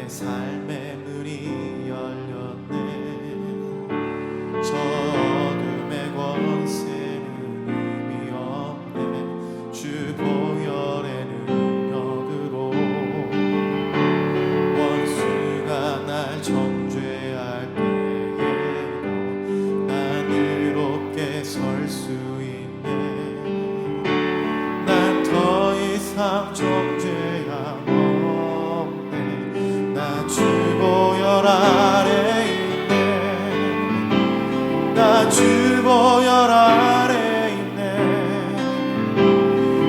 삶의 문이 열렸네. 저 어둠의 권세는 의미 없네. 주 보혈의 능력으로 원수가 날 정죄할 때에도 난 의롭게 설 수 있네. 난 더 이상 정죄함 주 보혈 아래 있네. 나 주 보혈 아래 있네.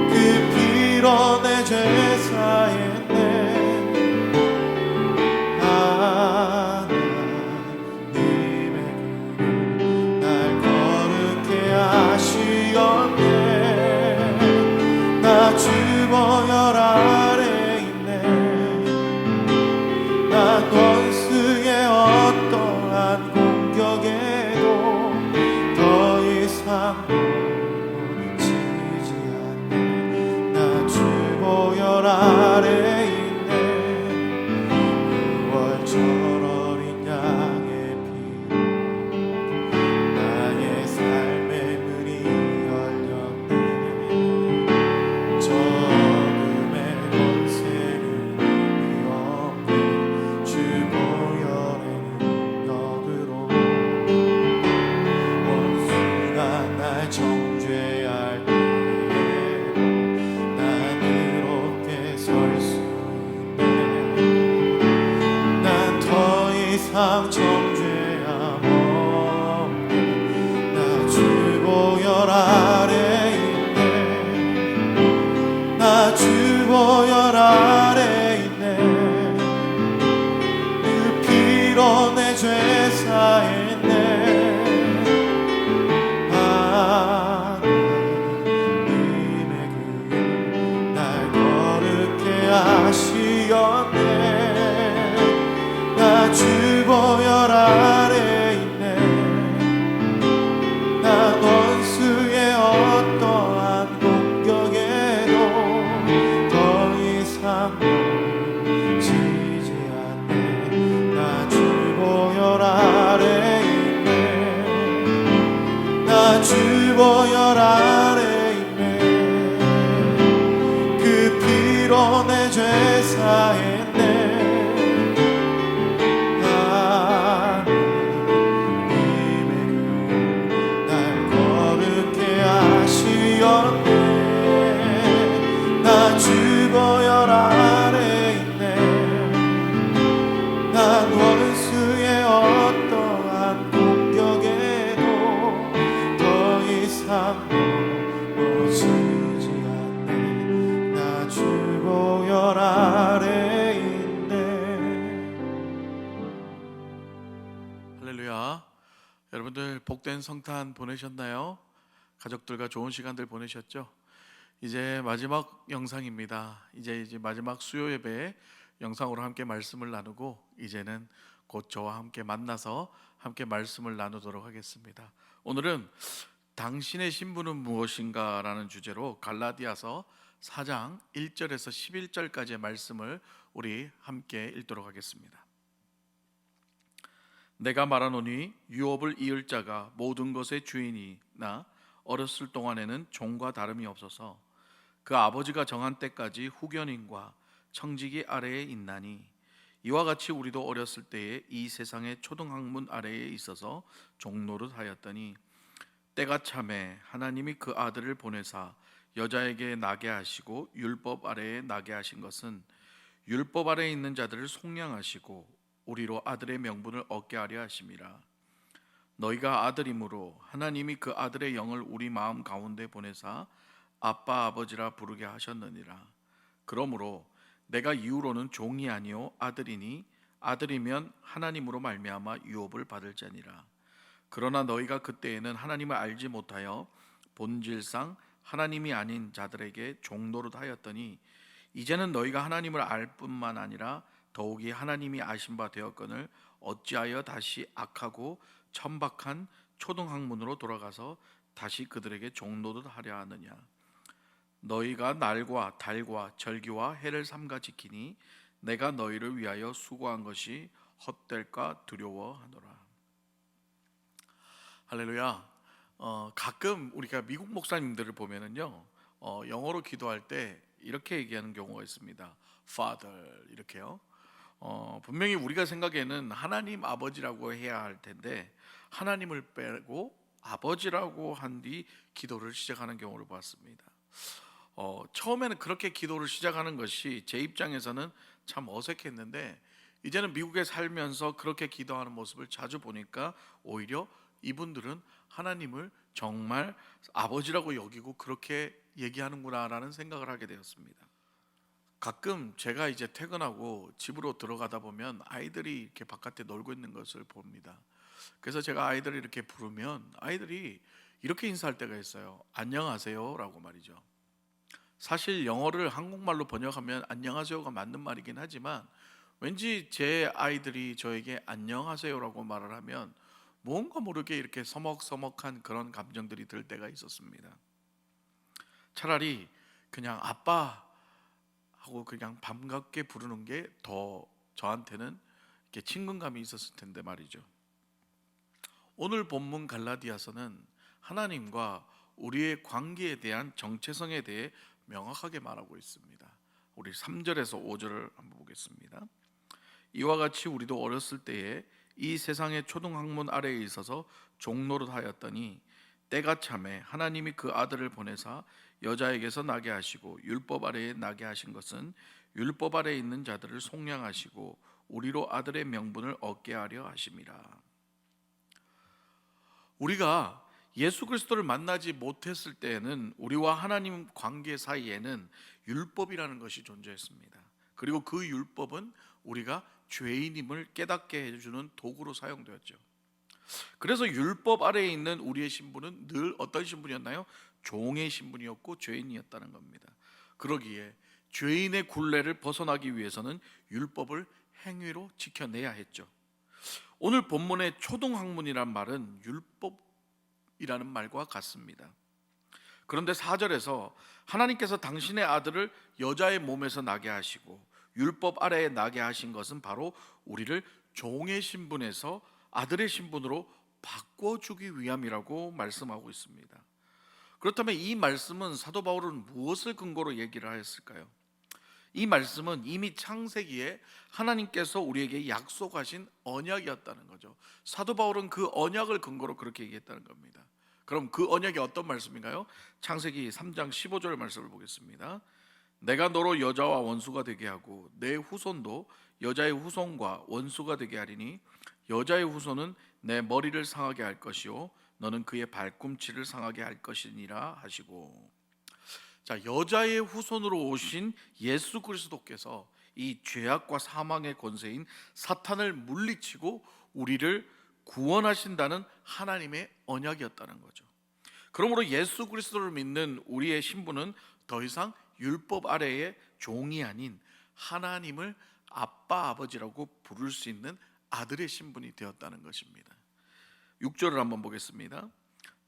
그 피로 내 죄 사했네. 하나님의 날 거룩해 하시었네. 나 주 보혈 아래 원수의 어떠한 공격에도 더 이상 넘어지지 않네. 나 주 보혈 아래 있네. 6월절 어린 양의 피로 나의 삶의 문이 열렸네. 저 어둠의 권세는 의미 없네. 주 보혈의 능력으로 원수가 날 정죄할 때에도 난 의롭게 설 수 있네. 난 더 이상 정죄함 없네. 나 주 보혈 아래 있네. 나 주 보혈 아래 있네. 내 죄 사했네. 하나님의 그 날 거룩해 하시었네. 나 주 보혈 아래 있네. 난 원수의 어떠한 공격에도 더 이상 넘어지지 않네. 나 주 보혈 아래 있네. 나 주 보혈 아래 있네. 그 피로 내 죄 사했네. 하나님의 날 거룩해 하시었네. 나 주 보혈 아래 있네. 난 원수의 어떠한 공격에도 더 이상 넘어지지 않네. 나 주 보혈 아래 있네. 할렐루야. 여러분들 복된 성탄 보내셨나요? 가족들과 좋은 시간들 보내셨죠? 이제 마지막 영상입니다. 이제 마지막 수요 예배 영상으로 함께 말씀을 나누고 이제는 곧 저와 함께 만나서 함께 말씀을 나누도록 하겠습니다. 오늘은 당신의 신분은 무엇인가 라는 주제로 갈라디아서 4장 1절에서 11절까지의 말씀을 우리 함께 읽도록 하겠습니다. 내가 말하노니 유업을 이을 자가 모든 것의 주인이나 어렸을 동안에는 종과 다름이 없어서 그 아버지가 정한 때까지 후견인과 청지기 아래에 있나니 이와 같이 우리도 어렸을 때에 이 세상의 초등학문 아래에 있어서 종노릇 하였더니 때가 차매 하나님이 그 아들을 보내사 여자에게 나게 하시고 율법 아래에 나게 하신 것은 율법 아래에 있는 자들을 속량하시고 우리로 아들의 명분을 얻게 하려 하심이라. 너희가 아들이므로 하나님이 그 아들의 영을 우리 마음 가운데 보내사 아빠 아버지라 부르게 하셨느니라. 그러므로 내가 이후로는 종이 아니요 아들이니 아들이면 하나님으로 말미암아 유업을 받을 자니라. 그러나 너희가 그때에는 하나님을 알지 못하여 본질상 하나님이 아닌 자들에게 종노릇 하였더니 이제는 너희가 하나님을 알 뿐만 아니라 더욱이 하나님이 아신 바 되었거늘 어찌하여 다시 악하고 천박한 초등학문으로 돌아가서 다시 그들에게 종노릇 하려 하느냐. 너희가 날과 달과 절기와 해를 삼가 지키니 내가 너희를 위하여 수고한 것이 헛될까 두려워하노라. 할렐루야. 가끔 우리가 미국 목사님들을 보면은요, 영어로 기도할 때 이렇게 얘기하는 경우가 있습니다. Father 이렇게요. 분명히 우리가 생각에는 하나님 아버지라고 해야 할 텐데 하나님을 빼고 아버지라고 한 뒤 기도를 시작하는 경우를 봤습니다. 처음에는 그렇게 기도를 시작하는 것이 제 입장에서는 참 어색했는데 이제는 미국에 살면서 그렇게 기도하는 모습을 자주 보니까 오히려 이분들은 하나님을 정말 아버지라고 여기고 그렇게 얘기하는구나라는 생각을 하게 되었습니다. 가끔 제가 이제 퇴근하고 집으로 들어가다 보면 아이들이 이렇게 바깥에 놀고 있는 것을 봅니다. 그래서 제가 아이들을 이렇게 부르면 아이들이 이렇게 인사할 때가 있어요. 안녕하세요 라고 말이죠. 사실 영어를 한국말로 번역하면 안녕하세요가 맞는 말이긴 하지만 왠지 제 아이들이 저에게 안녕하세요라고 말을 하면 뭔가 모르게 이렇게 서먹서먹한 그런 감정들이 들 때가 있었습니다. 차라리 그냥 아빠 하고 그냥 반갑게 부르는 게 더 저한테는 이렇게 친근감이 있었을 텐데 말이죠. 오늘 본문 갈라디아서는 하나님과 우리의 관계에 대한 정체성에 대해 명확하게 말하고 있습니다. 우리 3절에서 5절을 한번 보겠습니다. 이와 같이 우리도 어렸을 때에 이 세상의 초등학문 아래에 있어서 종노릇 하였더니 때가 참에 하나님이 그 아들을 보내사 여자에게서 나게 하시고 율법 아래에 나게 하신 것은 율법 아래에 있는 자들을 속량하시고 우리로 아들의 명분을 얻게 하려 하심이라. 우리가 예수 그리스도를 만나지 못했을 때에는 우리와 하나님 관계 사이에는 율법이라는 것이 존재했습니다. 그리고 그 율법은 우리가 죄인임을 깨닫게 해주는 도구로 사용되었죠. 그래서 율법 아래에 있는 우리의 신분은 늘 어떤 신분이었나요? 종의 신분이었고 죄인이었다는 겁니다. 그러기에 죄인의 굴레를 벗어나기 위해서는 율법을 행위로 지켜내야 했죠. 오늘 본문의 초등학문이란 말은 율법이라는 말과 같습니다. 그런데 4절에서 하나님께서 당신의 아들을 여자의 몸에서 나게 하시고 율법 아래에 나게 하신 것은 바로 우리를 종의 신분에서 아들의 신분으로 바꿔주기 위함이라고 말씀하고 있습니다. 그렇다면 이 말씀은 사도 바울은 무엇을 근거로 얘기를 하였을까요? 이 말씀은 이미 창세기에 하나님께서 우리에게 약속하신 언약이었다는 거죠. 사도 바울은 그 언약을 근거로 그렇게 얘기했다는 겁니다. 그럼 그 언약이 어떤 말씀인가요? 창세기 3장 15절 말씀을 보겠습니다. 내가 너로 여자와 원수가 되게 하고 내 후손도 여자의 후손과 원수가 되게 하리니 여자의 후손은 내 머리를 상하게 할 것이요 너는 그의 발꿈치를 상하게 할 것이니라 하시고. 자, 여자의 후손으로 오신 예수 그리스도께서 이 죄악과 사망의 권세인 사탄을 물리치고 우리를 구원하신다는 하나님의 언약이었다는 거죠. 그러므로 예수 그리스도를 믿는 우리의 신분은 더 이상 율법 아래의 종이 아닌 하나님을 아빠 아버지라고 부를 수 있는 아들의 신분이 되었다는 것입니다. 6절을 한번 보겠습니다.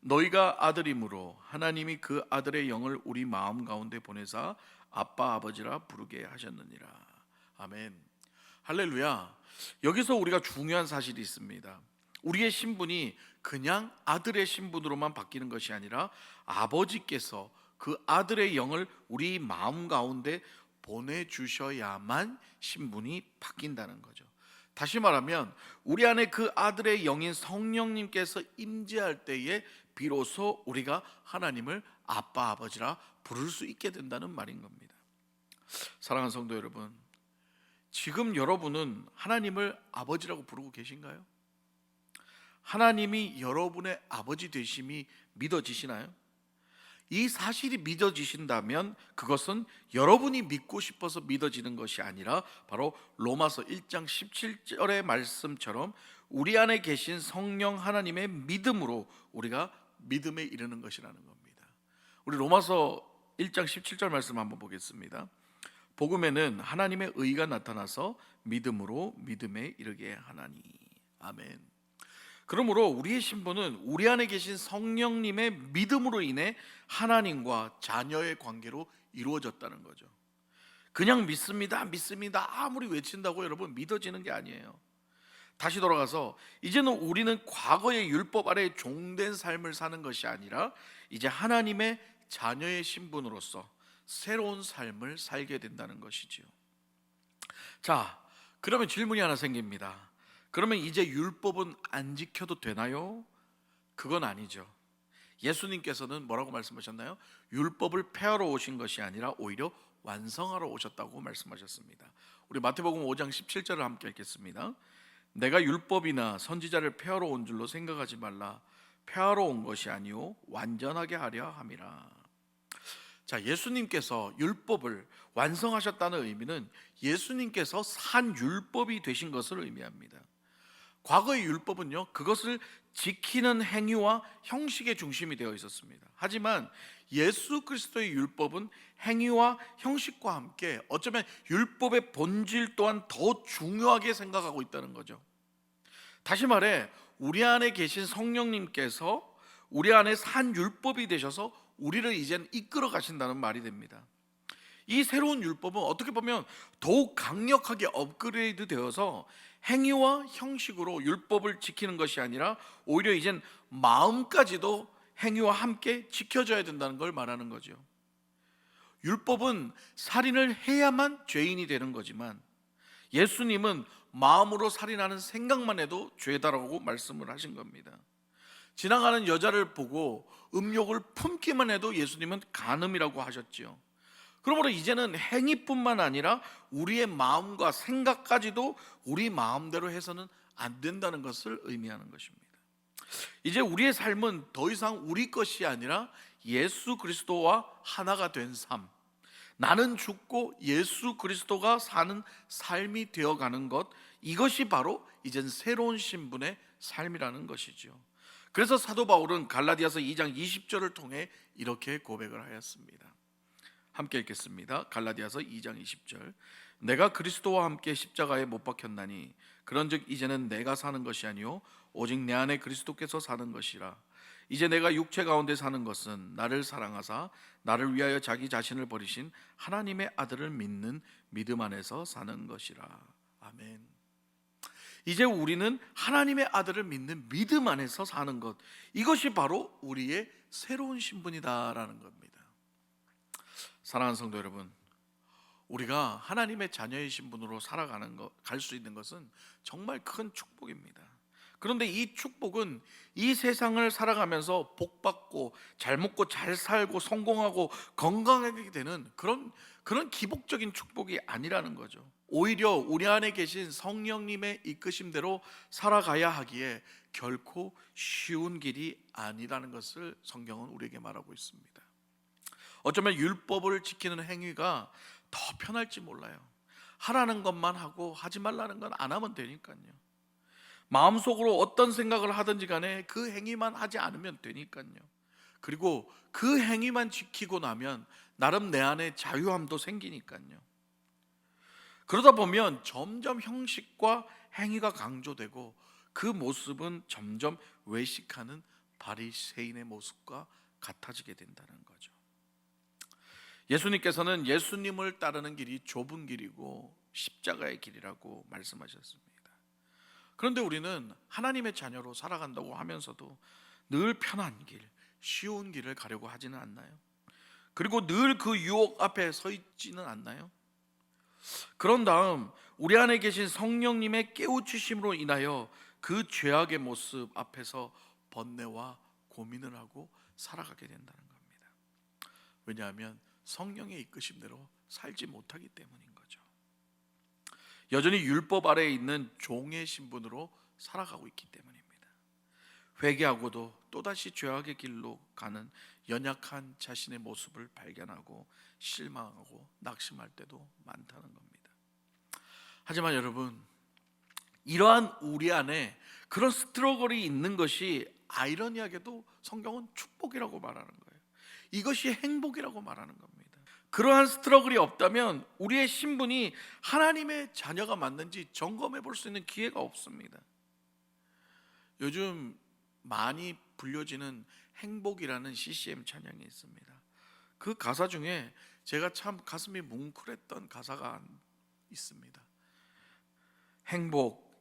너희가 아들이므로 하나님이 그 아들의 영을 우리 마음 가운데 보내사 아빠 아버지라 부르게 하셨느니라. 아멘. 할렐루야. 여기서 우리가 중요한 사실이 있습니다. 우리의 신분이 그냥 아들의 신분으로만 바뀌는 것이 아니라 아버지께서 그 아들의 영을 우리 마음 가운데 보내주셔야만 신분이 바뀐다는 거죠. 다시 말하면 우리 안에 그 아들의 영인 성령님께서 임재할 때에 비로소 우리가 하나님을 아빠 아버지라 부를 수 있게 된다는 말인 겁니다. 사랑하는 성도 여러분, 지금 여러분은 하나님을 아버지라고 부르고 계신가요? 하나님이 여러분의 아버지 되심이 믿어지시나요? 이 사실이 믿어지신다면 그것은 여러분이 믿고 싶어서 믿어지는 것이 아니라 바로 로마서 1장 17절의 말씀처럼 우리 안에 계신 성령 하나님의 믿음으로 우리가 믿음에 이르는 것이라는 겁니다. 우리 로마서 1장 17절 말씀 한번 보겠습니다. 복음에는 하나님의 의가 나타나서 믿음으로 믿음에 이르게 하나니. 아멘. 그러므로 우리의 신분은 우리 안에 계신 성령님의 믿음으로 인해 하나님과 자녀의 관계로 이루어졌다는 거죠. 그냥 믿습니다, 믿습니다 아무리 외친다고 여러분 믿어지는 게 아니에요. 다시 돌아가서 이제는 우리는 과거의 율법 아래 종된 삶을 사는 것이 아니라 이제 하나님의 자녀의 신분으로서 새로운 삶을 살게 된다는 것이지요. 자, 그러면 질문이 하나 생깁니다. 그러면 이제 율법은 안 지켜도 되나요? 그건 아니죠. 예수님께서는 뭐라고 말씀하셨나요? 율법을 폐하러 오신 것이 아니라 오히려 완성하러 오셨다고 말씀하셨습니다. 우리 마태복음 5장 17절을 함께 읽겠습니다. 내가 율법이나 선지자를 폐하러 온 줄로 생각하지 말라. 폐하러 온 것이 아니요 완전하게 하려 함이라. 자, 예수님께서 율법을 완성하셨다는 의미는 예수님께서 산 율법이 되신 것을 의미합니다. 과거의 율법은요, 그것을 지키는 행위와 형식의 중심이 되어 있었습니다. 하지만 예수 그리스도의 율법은 행위와 형식과 함께 어쩌면 율법의 본질 또한 더 중요하게 생각하고 있다는 거죠. 다시 말해 우리 안에 계신 성령님께서 우리 안에 산 율법이 되셔서 우리를 이젠 이끌어 가신다는 말이 됩니다. 이 새로운 율법은 어떻게 보면 더욱 강력하게 업그레이드 되어서 행위와 형식으로 율법을 지키는 것이 아니라 오히려 이젠 마음까지도 행위와 함께 지켜져야 된다는 걸 말하는 거죠. 율법은 살인을 해야만 죄인이 되는 거지만 예수님은 마음으로 살인하는 생각만 해도 죄다라고 말씀을 하신 겁니다. 지나가는 여자를 보고 음욕을 품기만 해도 예수님은 간음이라고 하셨지요. 그러므로 이제는 행위뿐만 아니라 우리의 마음과 생각까지도 우리 마음대로 해서는 안 된다는 것을 의미하는 것입니다. 이제 우리의 삶은 더 이상 우리 것이 아니라 예수 그리스도와 하나가 된 삶, 나는 죽고 예수 그리스도가 사는 삶이 되어가는 것, 이것이 바로 이젠 새로운 신분의 삶이라는 것이죠. 그래서 사도 바울은 갈라디아서 2장 20절을 통해 이렇게 고백을 하였습니다. 함께 읽겠습니다. 갈라디아서 2장 20절. 내가 그리스도와 함께 십자가에 못 박혔나니 그런즉 이제는 내가 사는 것이 아니요 오직 내 안에 그리스도께서 사는 것이라. 이제 내가 육체 가운데 사는 것은 나를 사랑하사 나를 위하여 자기 자신을 버리신 하나님의 아들을 믿는 믿음 안에서 사는 것이라. 아멘. 이제 우리는 하나님의 아들을 믿는 믿음 안에서 사는 것, 이것이 바로 우리의 새로운 신분이다라는 겁니다. 사랑하는 성도 여러분, 우리가 하나님의 자녀의 신분으로 살아가는 것, 갈 수 있는 것은 정말 큰 축복입니다. 그런데 이 축복은 이 세상을 살아가면서 복받고 잘 먹고 잘 살고 성공하고 건강하게 되는 그런 기복적인 축복이 아니라는 거죠. 오히려 우리 안에 계신 성령님의 이끄심대로 살아가야 하기에 결코 쉬운 길이 아니라는 것을 성경은 우리에게 말하고 있습니다. 어쩌면 율법을 지키는 행위가 더 편할지 몰라요. 하라는 것만 하고 하지 말라는 건 안 하면 되니까요. 마음속으로 어떤 생각을 하든지 간에 그 행위만 하지 않으면 되니까요. 그리고 그 행위만 지키고 나면 나름 내 안에 자유함도 생기니까요. 그러다 보면 점점 형식과 행위가 강조되고 그 모습은 점점 외식하는 바리새인의 모습과 같아지게 된다는 거죠. 예수님께서는 예수님을 따르는 길이 좁은 길이고 십자가의 길이라고 말씀하셨습니다. 그런데 우리는 하나님의 자녀로 살아간다고 하면서도 늘 편한 길, 쉬운 길을 가려고 하지는 않나요? 그리고 늘 그 유혹 앞에 서 있지는 않나요? 그런 다음 우리 안에 계신 성령님의 깨우치심으로 인하여 그 죄악의 모습 앞에서 번뇌와 고민을 하고 살아가게 된다는 겁니다. 왜냐하면 성령의 이끄심대로 살지 못하기 때문인 거죠. 여전히 율법 아래에 있는 종의 신분으로 살아가고 있기 때문입니다. 회개하고도 또다시 죄악의 길로 가는 연약한 자신의 모습을 발견하고 실망하고 낙심할 때도 많다는 겁니다. 하지만 여러분, 이러한 우리 안에 그런 스트러글이 있는 것이 아이러니하게도 성경은 축복이라고 말하는 거예요. 이것이 행복이라고 말하는 겁니다. 그러한 스트러글이 없다면 우리의 신분이 하나님의 자녀가 맞는지 점검해 볼 수 있는 기회가 없습니다. 요즘 많이 불려지는 행복이라는 CCM 찬양이 있습니다. 그 가사 중에 제가 참 가슴이 뭉클했던 가사가 있습니다.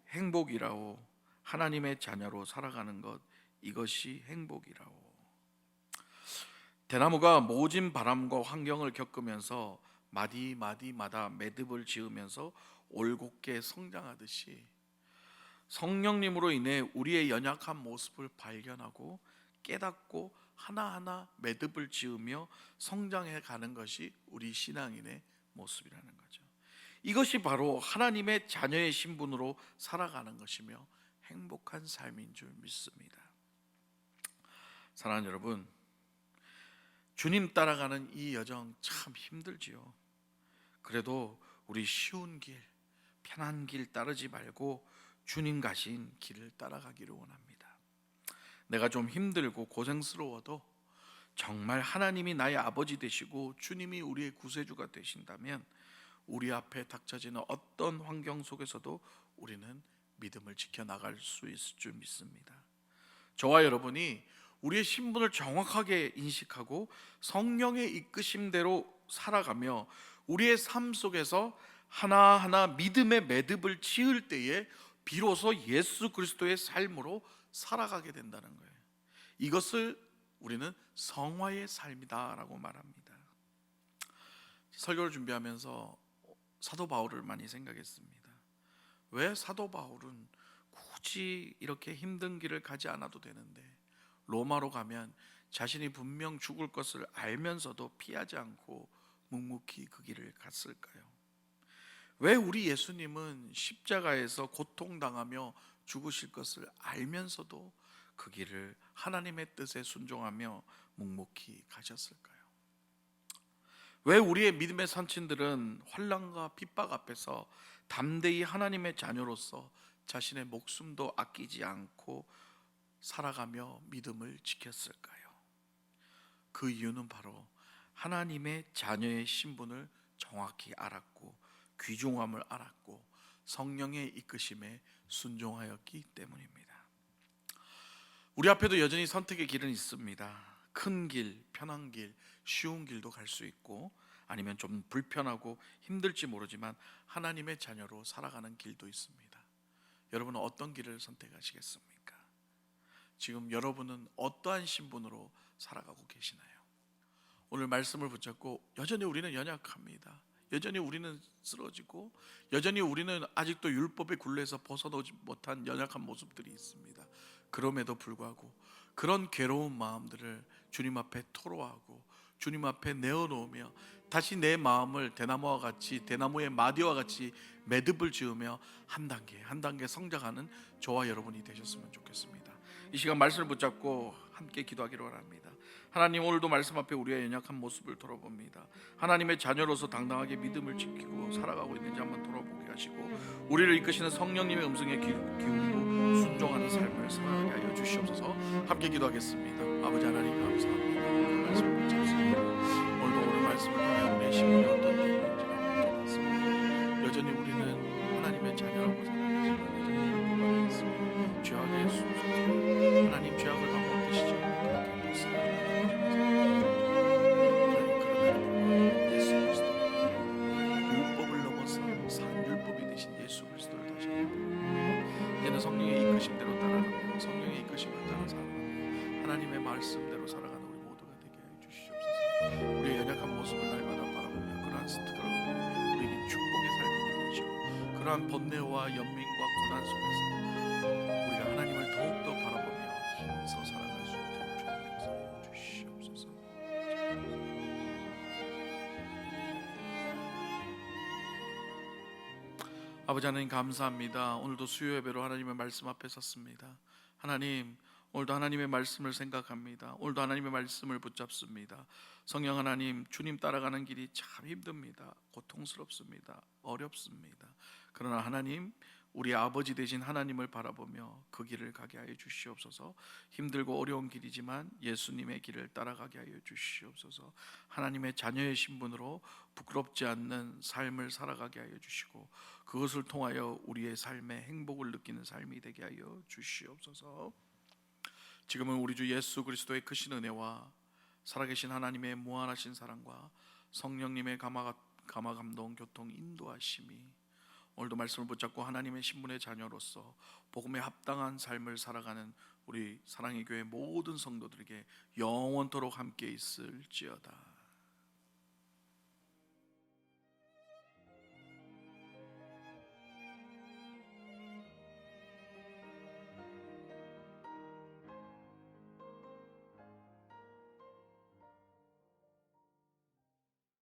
행복이라오. 하나님의 자녀로 살아가는 것, 이것이 행복이라오. 대나무가 모진 바람과 환경을 겪으면서 마디마디마다 매듭을 지으면서 올곧게 성장하듯이 성령님으로 인해 우리의 연약한 모습을 발견하고 깨닫고 하나하나 매듭을 지으며 성장해 가는 것이 우리 신앙인의 모습이라는 거죠. 이것이 바로 하나님의 자녀의 신분으로 살아가는 것이며 행복한 삶인 줄 믿습니다. 사랑하는 여러분, 주님 따라가는 이 여정 참 힘들지요. 그래도 우리 쉬운 길, 편한 길 따르지 말고 주님 가신 길을 따라가기를 원합니다. 내가 좀 힘들고 고생스러워도 정말 하나님이 나의 아버지 되시고 주님이 우리의 구세주가 되신다면 우리 앞에 닥쳐지는 어떤 환경 속에서도 우리는 믿음을 지켜나갈 수 있을 줄 믿습니다. 저와 여러분이 우리의 신분을 정확하게 인식하고 성령의 이끄심대로 살아가며 우리의 삶 속에서 하나하나 믿음의 매듭을 지을 때에 비로소 예수 그리스도의 삶으로 살아가게 된다는 거예요. 이것을 우리는 성화의 삶이다라고 말합니다. 설교를 준비하면서 사도 바울을 많이 생각했습니다. 왜 사도 바울은 굳이 이렇게 힘든 길을 가지 않아도 되는데 로마로 가면 자신이 분명 죽을 것을 알면서도 피하지 않고 묵묵히 그 길을 갔을까요? 왜 우리 예수님은 십자가에서 고통당하며 죽으실 것을 알면서도 그 길을 하나님의 뜻에 순종하며 묵묵히 가셨을까요? 왜 우리의 믿음의 선친들은 환난과 핍박 앞에서 담대히 하나님의 자녀로서 자신의 목숨도 아끼지 않고 살아가며 믿음을 지켰을까요? 그 이유는 바로 하나님의 자녀의 신분을 정확히 알았고 귀중함을 알았고 성령의 이끄심에 순종하였기 때문입니다. 우리 앞에도 여전히 선택의 길은 있습니다. 큰 길, 편한 길, 쉬운 길도 갈 수 있고 아니면 좀 불편하고 힘들지 모르지만 하나님의 자녀로 살아가는 길도 있습니다. 여러분은 어떤 길을 선택하시겠습니까? 지금 여러분은 어떠한 신분으로 살아가고 계시나요? 오늘 말씀을 붙잡고 여전히 우리는 연약합니다. 여전히 우리는 쓰러지고 여전히 우리는 아직도 율법의 굴레에서 벗어나지 못한 연약한 모습들이 있습니다. 그럼에도 불구하고 그런 괴로운 마음들을 주님 앞에 토로하고 주님 앞에 내어놓으며 다시 내 마음을 대나무와 같이 대나무의 마디와 같이 매듭을 지으며 한 단계 한 단계 성장하는 저와 여러분이 되셨으면 좋겠습니다. 이 시간 말씀을 붙잡고 함께 기도하기를 원합니다. 하나님, 오늘도 말씀 앞에 우리의 연약한 모습을 돌아봅니다. 하나님의 자녀로서 당당하게 믿음을 지키고 살아가고 있는지 한번 돌아보게 하시고 우리를 이끄시는 성령님의 음성에 기울이고 순종하는 삶을 살아가게 하여 주시옵소서. 함께 기도하겠습니다. 아버지 하나님, 감사합니다. 오늘 말씀을 붙잡습니다. 오늘도 오늘 말씀을 통해 우리의 신분이 어떤 신분인지 깨닫습니다. 여전히 우리는 하나님의 자녀라고 생각하지만 여전히 불법하게 있습니다. 죄악의 수소 하나님, 죄악을 방법 되시지 않게 복습하지 성령의 이끄심대로 따라가며 성령의 이끄심을 따라 살아가며 하나님의 말씀대로 살아가는 우리 모두가 되게 해 주시옵소서. 우리의 연약한 모습을 날마다 바라보며 그러한 스트러글 우리에게 축복의 삶이 되게 하시고 그러한 번뇌와 연민과 고난 속에서 우리가 하나님을 더욱더 바라보며 힘써 살아갈 수 있도록 주님 역사해 주시옵소서. 아버지 하나님, 감사합니다. 오늘도 수요 예배로 하나님의 말씀 앞에 섰습니다. 하나님, 오늘도 하나님의 말씀을 생각합니다. 오늘도 하나님의 말씀을 붙잡습니다. 성령 하나님, 주님 따라가는 길이 참 힘듭니다. 고통스럽습니다. 어렵습니다. 그러나 하나님, 우리 아버지 되신 하나님을 바라보며 그 길을 가게 하여 주시옵소서. 힘들고 어려운 길이지만 예수님의 길을 따라가게 하여 주시옵소서. 하나님의 자녀의 신분으로 부끄럽지 않는 삶을 살아가게 하여 주시고 그것을 통하여 우리의 삶에 행복을 느끼는 삶이 되게 하여 주시옵소서. 지금은 우리 주 예수 그리스도의 크신 은혜와 살아계신 하나님의 무한하신 사랑과 성령님의 감화 감동 교통 인도하심이 오늘도 말씀을 붙잡고 하나님의 신분의 자녀로서 복음에 합당한 삶을 살아가는 우리 사랑의 교회 모든 성도들에게 영원토록 함께 있을지어다.